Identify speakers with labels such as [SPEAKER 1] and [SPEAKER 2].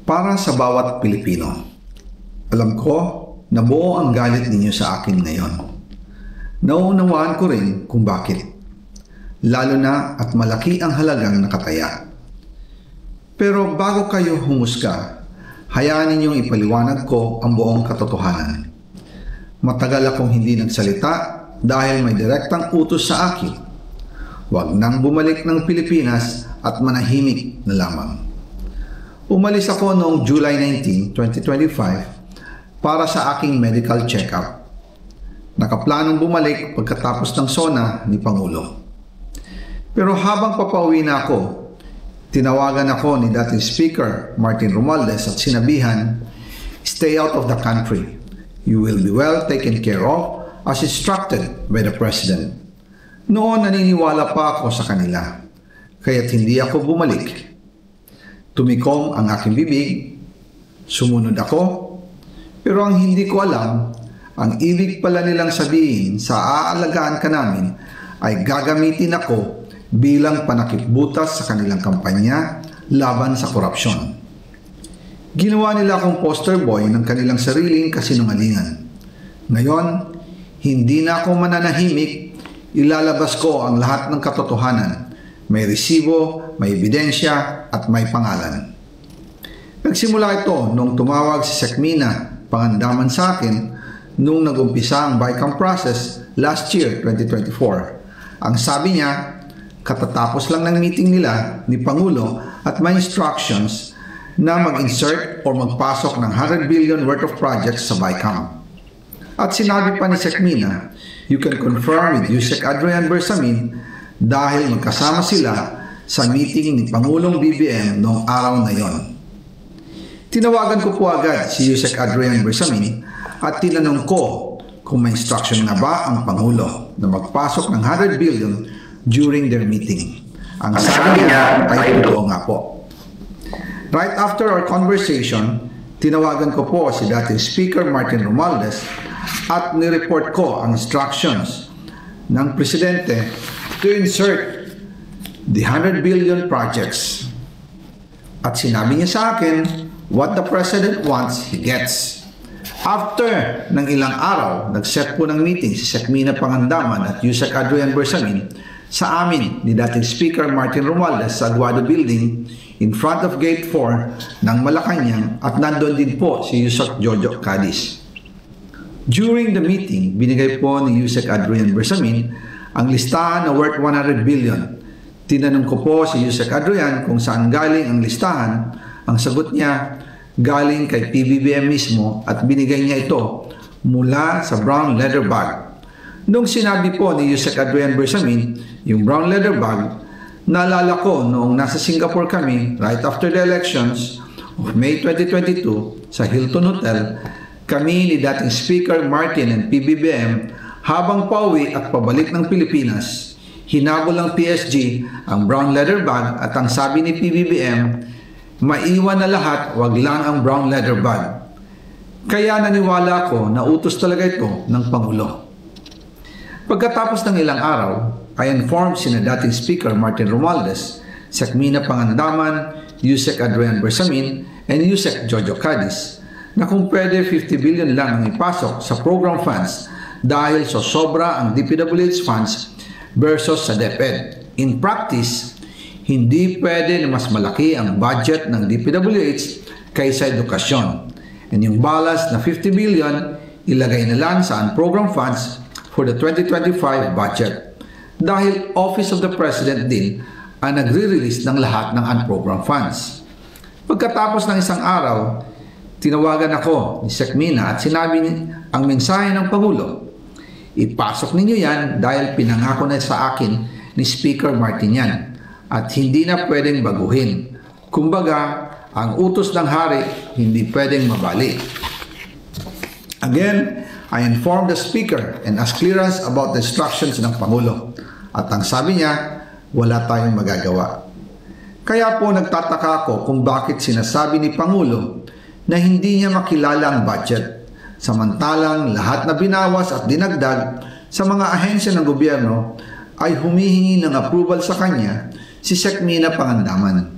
[SPEAKER 1] Para sa bawat Pilipino, alam ko na buo ang galit ninyo sa akin ngayon. Naunawaan ko rin kung bakit, lalo na at malaki ang halagang nakataya. Pero bago kayo humusga, hayaan ninyong ipaliwanag ko ang buong katotohanan. Matagal akong hindi nagsalita dahil may direktang utos sa akin. Huwag nang bumalik ng Pilipinas at manahimik na lamang. Umalis ako noong July 19, 2025 para sa aking medical check-up. Nakaplanong bumalik pagkatapos ng SONA ni Pangulo. Pero habang papauwi na ako, tinawagan ako ni dating Speaker Martin Romualdez at sinabihan, "Stay out of the country. You will be well taken care of as instructed by the President." Noon naniniwala pa ako sa kanila, kaya't hindi ako bumalik. Tumikom ang aking bibig, sumunod ako, pero ang hindi ko alam, ang ibig pala nilang sabihin sa aalagaan ka namin ay gagamitin ako bilang panakipbutas sa kanilang kampanya laban sa korupsyon. Ginawa nila akong poster boy ng kanilang sariling kasinungalingan. Ngayon, hindi na ako mananahimik, ilalabas ko ang lahat ng katotohanan. May resibo, may ebidensya, at may pangalan. Nagsimula ito nung tumawag si Sekmina Pangandaman sa akin nung nag-umpisa ang BICAM process last year, 2024. Ang sabi niya, katatapos lang ng meeting nila ni Pangulo at may instructions na mag-insert o magpasok ng 100 billion worth of projects sa BICAM. At sinabi pa ni Sekmina, "You can confirm with Yusek Adrian Bersamin dahil magkasama sila sa meeting ni Pangulong BBM noong araw na yon." Tinawagan ko po agad si Yusek Adrian Bersamin at tinanong ko kung may instruction na ba ang Pangulo na magpasok ng 100 billion during their meeting. Ang sabi niya ay totoo nga po. Right after our conversation, tinawagan ko po si dating Speaker Martin Romualdez at nireport ko ang instructions ng Presidente to insert the 100 billion projects. At sinabi niya sa akin, what the President wants, he gets. After ng ilang araw, nag-set po ng meeting si Sekmina Pangandaman at Yusek Adrian Bersamin sa amin ni dating Speaker Martin Romualdez sa Aguado Building in front of Gate 4 ng Malacanang at nandun din po si Yusek Jojo Cadiz. During the meeting, binigay po ni Yusek Adrian Bersamin ang listahan na worth 100 billion. Tinanong ko po si Yusek Adrian kung saan galing ang listahan. Ang sagot niya, galing kay PBBM mismo at binigay niya ito mula sa brown leather bag. Nung sinabi po ni Yusek Adrian Bersamin yung brown leather bag, naalala ko noong nasa Singapore kami right after the elections of May 2022 sa Hilton Hotel, kami ni dating Speaker Martin and PBBM habang pauwi at pabalik ng Pilipinas, hinabol ng PSG ang brown leather bag at ang sabi ni PBBM, maiwan na lahat, wag lang ang brown leather bag. Kaya naniwala ko na utos talaga ito ng Pangulo. Pagkatapos ng ilang araw, I informed sina dating Speaker Martin Romualdez, Sekmina Pangandaman, Yusek Adrian Bersamin, and Yusek Jojo Cadiz na kung pwede 50 billion lang ang ipasok sa program funds dahil sa sobra ang DPWH funds versus sa DepEd. In practice, hindi pwede na mas malaki ang budget ng DPWH kaysa edukasyon. And yung balance na 50 billion, ilagay na lang sa program funds for the 2025 budget. Dahil Office of the President din ang nagre-release ng lahat ng unprogrammed funds. Pagkatapos ng isang araw, tinawagan ako ni Sekmina at sinabi ang mensahe ng Pangulo, ipasok ninyo yan dahil pinangako na sa akin ni Speaker Martin yan at hindi na pwedeng baguhin. Kumbaga, ang utos ng hari hindi pwedeng mabali. Again, I informed the Speaker and asked clearance about the instructions ng Pangulo. At ang sabi niya, wala tayong magagawa. Kaya po nagtataka ako kung bakit sinasabi ni Pangulo na hindi niya makilala ang budget. Samantalang lahat na binawas at dinagdag sa mga ahensya ng gobyerno ay humihingi ng approval sa kanya si Sekmina Pangandaman.